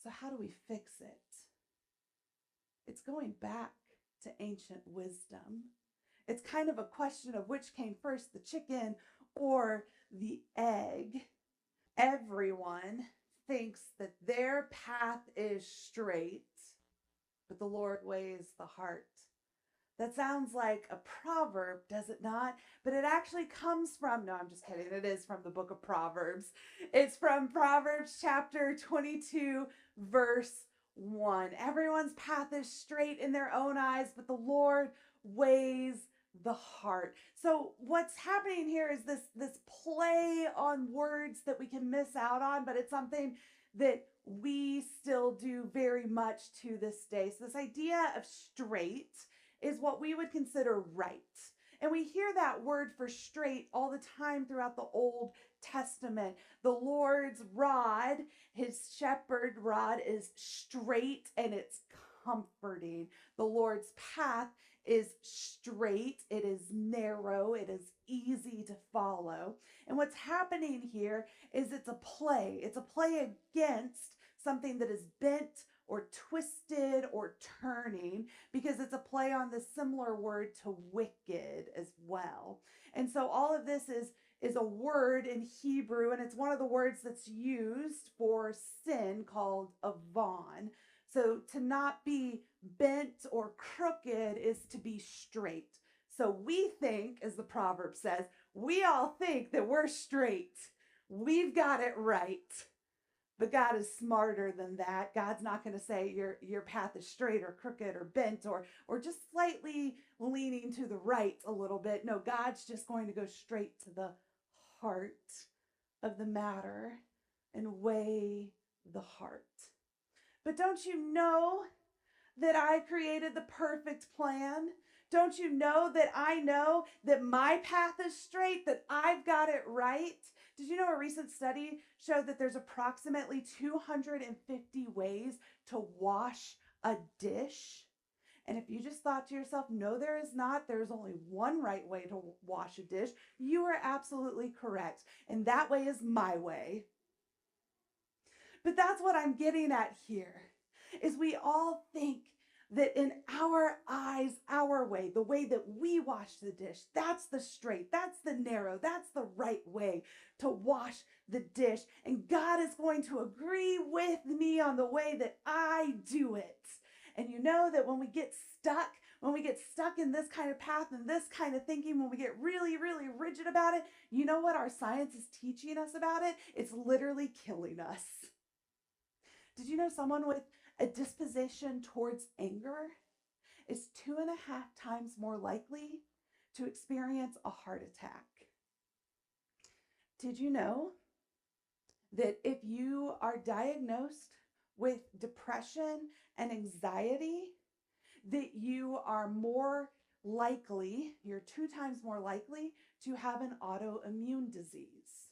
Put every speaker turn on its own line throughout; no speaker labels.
So how do we fix it? It's going back to ancient wisdom. It's kind of a question of which came first, the chicken or the egg. Everyone thinks that their path is straight, but the Lord weighs the heart. That sounds like a proverb, does it not? But it actually comes from, no, I'm just kidding. It is from the book of Proverbs. It's from Proverbs chapter 22, verse 1. Everyone's path is straight in their own eyes, but the Lord weighs the heart. So what's happening here is this play on words that we can miss out on, but it's something that we still do very much to this day. So this idea of straight is what we would consider right. And we hear that word for straight all the time throughout the Old Testament. The Lord's rod, his shepherd rod, is straight and it's comforting. The Lord's path is straight, it is narrow, it is easy to follow. And what's happening here is it's a play. It's a play against something that is bent or twisted or turning, because it's a play on the similar word to wicked as well. And so all of this is a word in Hebrew, and it's one of the words that's used for sin called avon. So to not be bent or crooked is to be straight. So we think, as the proverb says, we all think that we're straight. We've got it right. But God is smarter than that. God's not going to say your path is straight or crooked or bent or just slightly leaning to the right a little bit. No, God's just going to go straight to the heart of the matter and weigh the heart. But don't you know that I created the perfect plan? Don't you know that my path is straight, that I've got it right? Did you know a recent study showed that there's approximately 250 ways to wash a dish? And if you just thought to yourself, no, there is not, there's only one right way to wash a dish, you are absolutely correct. And that way is my way. But that's what I'm getting at here, is we all think that in our eyes, our way, the way that we wash the dish, that's the straight, that's the narrow, that's the right way to wash the dish. And God is going to agree with me on the way that I do it. And you know that when we get stuck in this kind of path and this kind of thinking, when we get really, really rigid about it, you know what our science is teaching us about it? It's literally killing us. Did you know someone with a disposition towards anger is 2.5 times more likely to experience a heart attack? Did you know that if you are diagnosed with depression and anxiety, that you are more likely, you're 2 times more likely to have an autoimmune disease?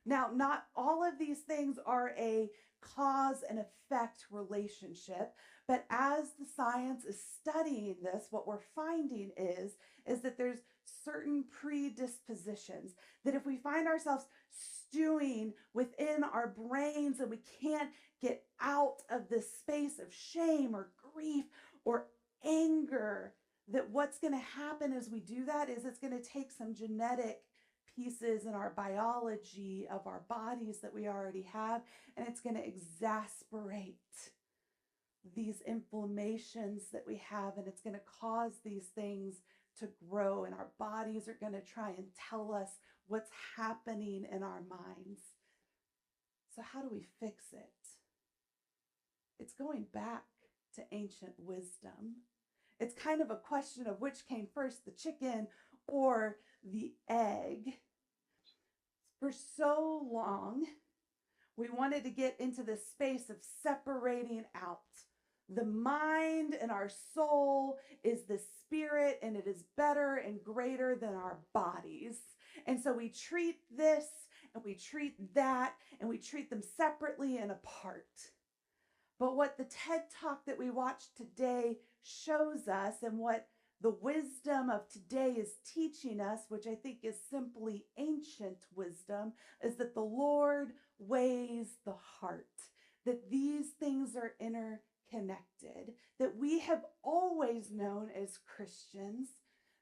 Now, not all of these things are a cause and effect relationship, but as the science is studying this, what we're finding is that there's certain predispositions that if we find ourselves stewing within our brains and we can't get out of this space of shame or grief or anger, that what's going to happen as we do that is it's going to take some genetic pieces in our biology of our bodies that we already have, and it's going to exasperate these inflammations that we have, and it's going to cause these things to grow, and our bodies are going to try and tell us what's happening in our minds. So how do we fix it? It's going back to ancient wisdom. It's kind of a question of which came first, the chicken or the egg. For so long, we wanted to get into this space of separating out. The mind and our soul is the spirit, and it is better and greater than our bodies. And so we treat this and we treat that, and we treat them separately and apart. But what the TED Talk that we watched today shows us, and what the wisdom of today is teaching us, which I think is simply ancient wisdom, is that the Lord weighs the heart. that these things are interconnected, that we have always known as Christians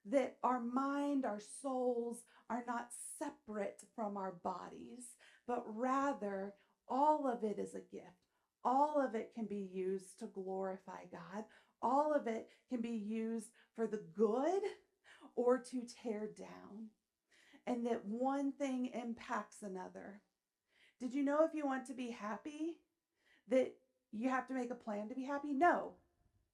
that our mind, our souls are not separate from our bodies, but rather all of it is a gift. All of it can be used to glorify God. All of it can be used for the good or to tear down, and that one thing impacts another. Did you know if you want to be happy, that you have to make a plan to be happy? No,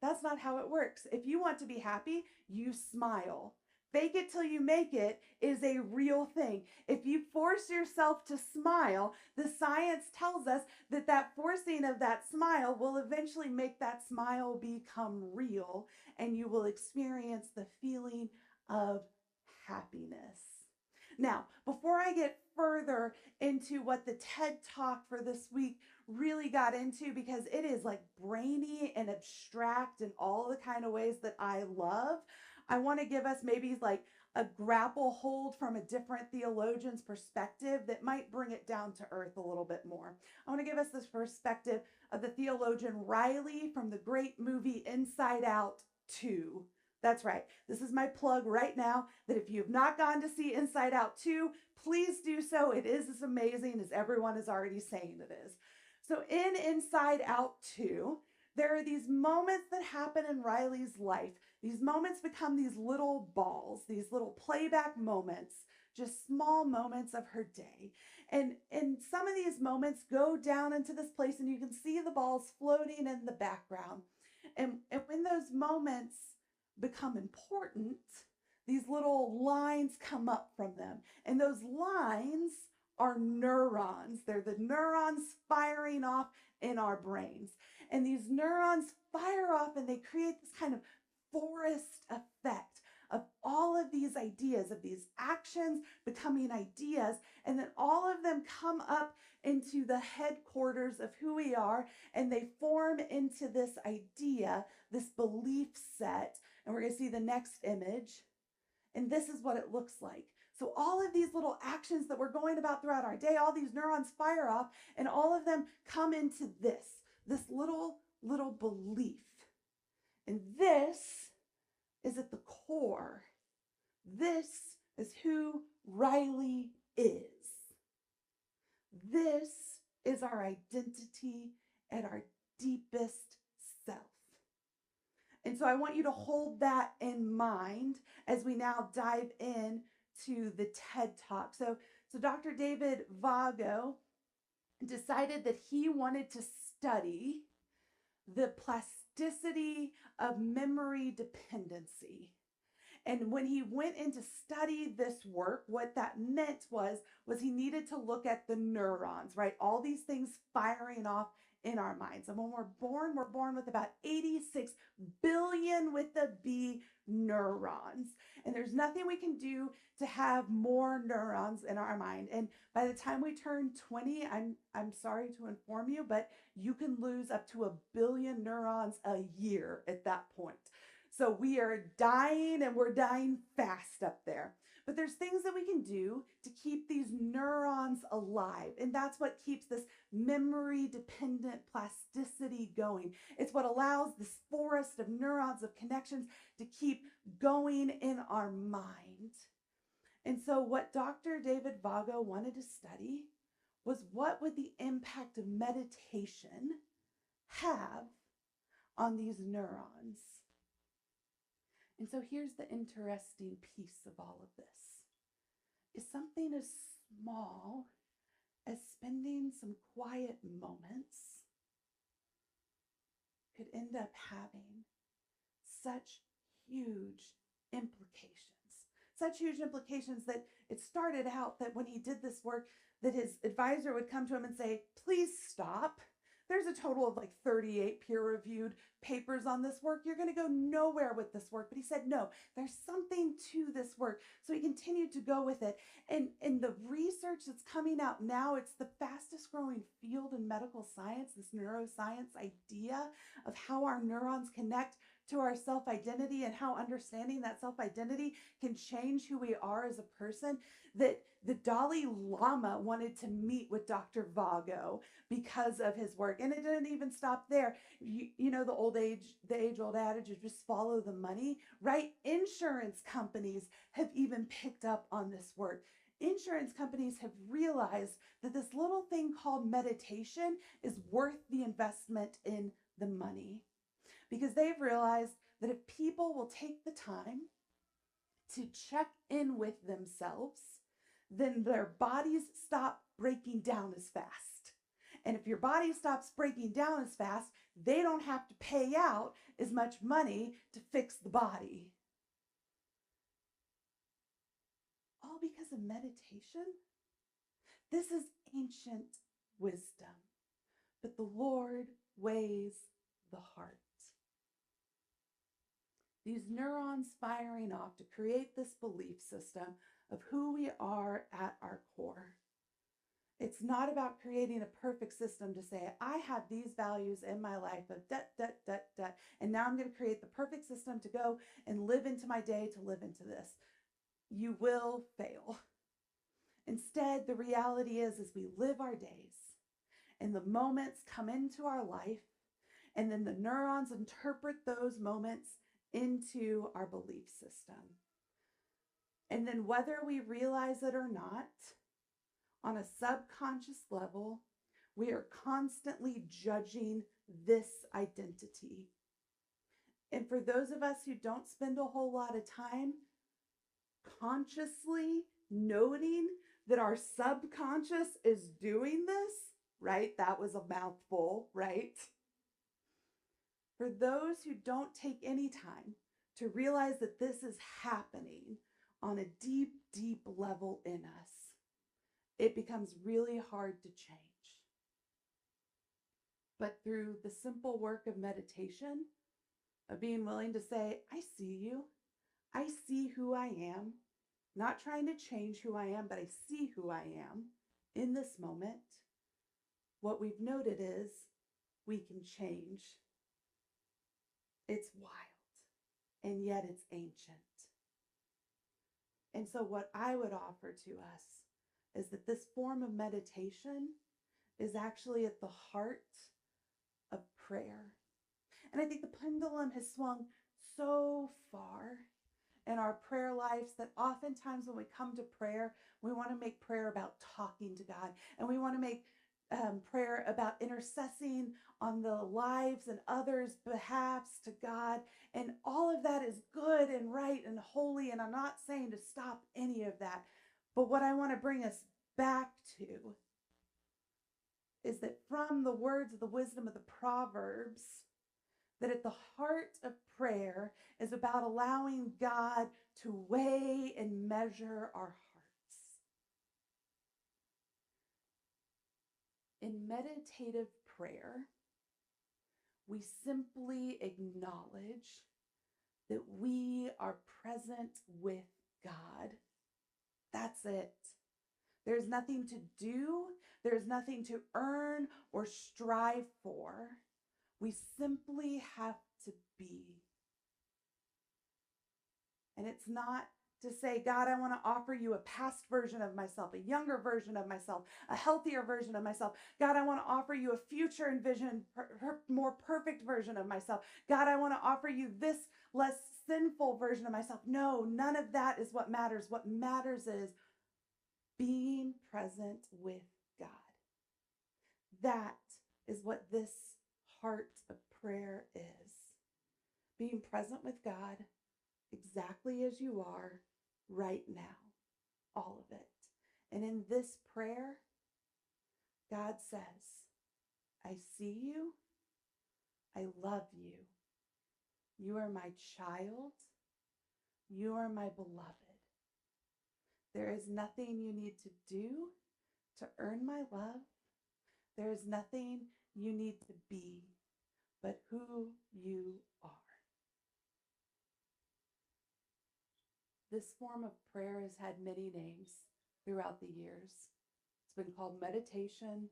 that's not how it works. If you want to be happy, you smile. Fake it till you make it is a real thing. If you force yourself to smile, the science tells us that that forcing of that smile will eventually make that smile become real, and you will experience the feeling of happiness. Now, before I get further into what the TED Talk for this week really got into, because it is like brainy and abstract in all the kind of ways that I love, I want to give us maybe like a grapple hold from a different theologian's perspective that might bring it down to earth a little bit more. I want to give us this perspective of the theologian Riley from the great movie Inside Out 2. That's right. This is my plug right now, that if you have not gone to see Inside Out 2, please do so. It is as amazing as everyone is already saying it is. So in Inside Out 2, there are these moments that happen in Riley's life. These moments become these little balls, these little playback moments, just small moments of her day. And some of these moments go down into this place, and you can see the balls floating in the background. And when those moments become important, these little lines come up from them. And those lines are neurons. They're the neurons firing off in our brains. And these neurons fire off, and they create this kind of forest effect of all of these ideas, of these actions becoming ideas. And then all of them come up into the headquarters of who we are, and they form into this idea, this belief set. And we're going to see the next image. And this is what it looks like. So all of these little actions that we're going about throughout our day, all these neurons fire off, and all of them come into this little belief. And this is at the core. This is who Riley is. This is our identity at our deepest self. And so I want you to hold that in mind as we now dive in to the TED Talk. So Dr. David Vago decided that he wanted to study the plasticity of memory dependency. And when he went in to study this work, what that meant was he needed to look at the neurons, right? All these things firing off in our minds. And when we're born with about 86 billion with the B neurons. And there's nothing we can do to have more neurons in our mind. And by the time we turn 20, I'm sorry to inform you, but you can lose up to 1 billion neurons a year at that point. So we are dying, and we're dying fast up there. But there's things that we can do to keep these neurons alive. And that's what keeps this memory dependent plasticity going. It's what allows this forest of neurons, of connections, to keep going in our mind. And so what Dr. David Vago wanted to study was, what would the impact of meditation have on these neurons? And so here's the interesting piece of all of this. Is something as small as spending some quiet moments could end up having such huge implications. Such huge implications that it started out that when he did this work, that his advisor would come to him and say, please stop. There's a total of like 38 peer-reviewed papers on this work. You're going to go nowhere with this work. But he said, no, there's something to this work. So he continued to go with it. And the research that's coming out now, it's the fastest growing field in medical science, this neuroscience idea of how our neurons connect to our self-identity and how understanding that self-identity can change who we are as a person, that the Dalai Lama wanted to meet with Dr. Vago because of his work. And it didn't even stop there. You know, the age-old adage is just follow the money, right? Insurance companies have even picked up on this work. Insurance companies have realized that this little thing called meditation is worth the investment in the money, because they've realized that if people will take the time to check in with themselves, then their bodies stop breaking down as fast. And if your body stops breaking down as fast, they don't have to pay out as much money to fix the body. All because of meditation. This is ancient wisdom, but the Lord weighs the heart. These neurons firing off to create this belief system of who we are at our core. It's not about creating a perfect system to say, I have these values in my life of and now I'm going to create the perfect system to go and live into my day, to live into this. You will fail. Instead, the reality is we live our days and the moments come into our life, and then the neurons interpret those moments into our belief system. And then whether we realize it or not, on a subconscious level, we are constantly judging this identity. And for those of us who don't spend a whole lot of time consciously noting that our subconscious is doing this, right? That was a mouthful, right? For those who don't take any time to realize that this is happening on a deep, deep level in us, it becomes really hard to change. But through the simple work of meditation, of being willing to say, I see you, I see who I am, not trying to change who I am, but I see who I am in this moment, what we've noted is we can change. It's wild, and yet it's ancient. And so what I would offer to us is that this form of meditation is actually at the heart of prayer. And I think the pendulum has swung so far in our prayer lives that oftentimes when we come to prayer, we want to make prayer about talking to God, and we want to make prayer about intercessing on the lives and others' behalves to God. And all of that is good and right and holy. And I'm not saying to stop any of that. But what I want to bring us back to is that from the words of the wisdom of the Proverbs, that at the heart of prayer is about allowing God to weigh and measure our hearts. In meditative prayer, we simply acknowledge that we are present with God. That's it. There's nothing to do. There's nothing to earn or strive for. We simply have to be. And it's not to say, God, I want to offer you a past version of myself, a younger version of myself, a healthier version of myself. God, I want to offer you a future envisioned, more perfect version of myself. God, I want to offer you this less sinful version of myself. No, none of that is what matters. What matters is being present with God. That is what this heart of prayer is. Being present with God exactly as you are right now, all of it. And in this prayer, God says, I see you, I love you, you are my child, you are my beloved. There is nothing you need to do to earn my love. There is nothing you need to be, but who you are. This form of prayer has had many names throughout the years. It's been called meditation.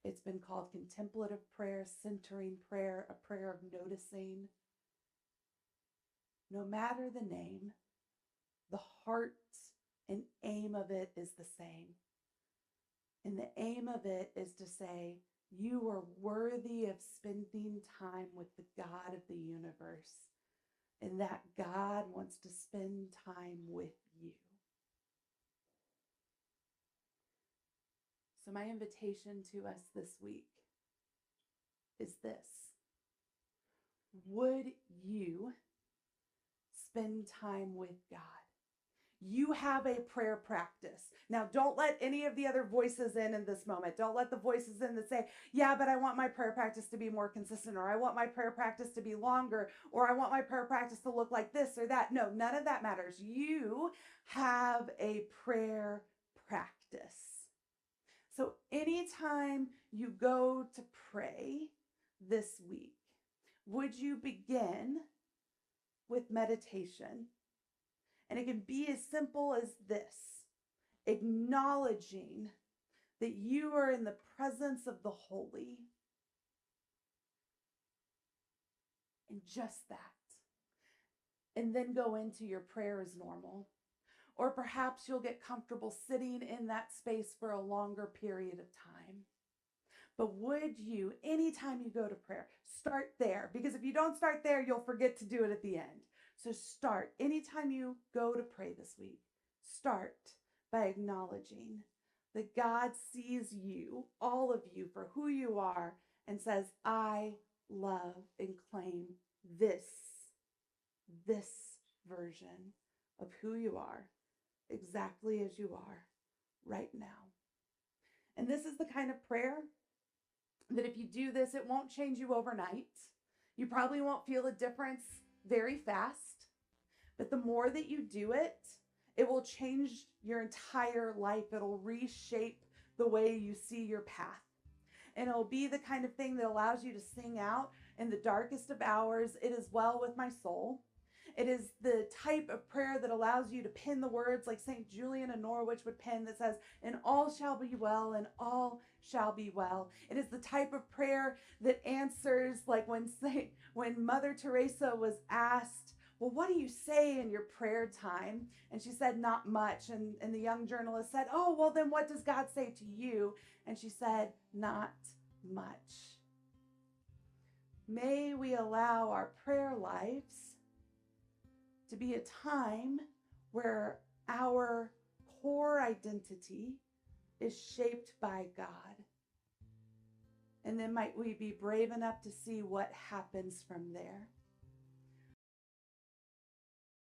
It's been called contemplative prayer, centering prayer, a prayer of noticing. no matter the name, the heart and aim of it is the same. And the aim of it is to say, you are worthy of spending time with the God of the universe, and that God wants to spend time with you. So my invitation to us this week is this. Would you spend time with God? You have a prayer practice. Now, don't let any of the other voices in this moment. Don't let the voices in that say, yeah, but I want my prayer practice to be more consistent, or I want my prayer practice to be longer, or I want my prayer practice to look like this or that. No, none of that matters. You have a prayer practice. So anytime you go to pray this week, would you begin with meditation? And it can be as simple as this: acknowledging that you are in the presence of the holy. And just that. And then go into your prayer as normal. Or perhaps you'll get comfortable sitting in that space for a longer period of time. But would you, anytime you go to prayer, start there? Because if you don't start there, you'll forget to do it at the end. So start. Anytime you go to pray this week, start by acknowledging that God sees you, all of you, for who you are, and says, I love and claim this version of who you are, exactly as you are right now. And this is the kind of prayer that if you do this, it won't change you overnight. You probably won't feel a difference very fast, but the more that you do it, it will change your entire life. It'll reshape the way you see your path. And it'll be the kind of thing that allows you to sing out in the darkest of hours, it is well with my soul. It is the type of prayer that allows you to pen the words like St. Julian of Norwich would pen that says, and all shall be well, and all shall be well. It is the type of prayer that answers like when Mother Teresa was asked, well, what do you say in your prayer time? And she said, not much. And the young journalist said, oh, well, then what does God say to you? And she said, not much. May we allow our prayer lives to be a time where our core identity is shaped by God. And then might we be brave enough to see what happens from there.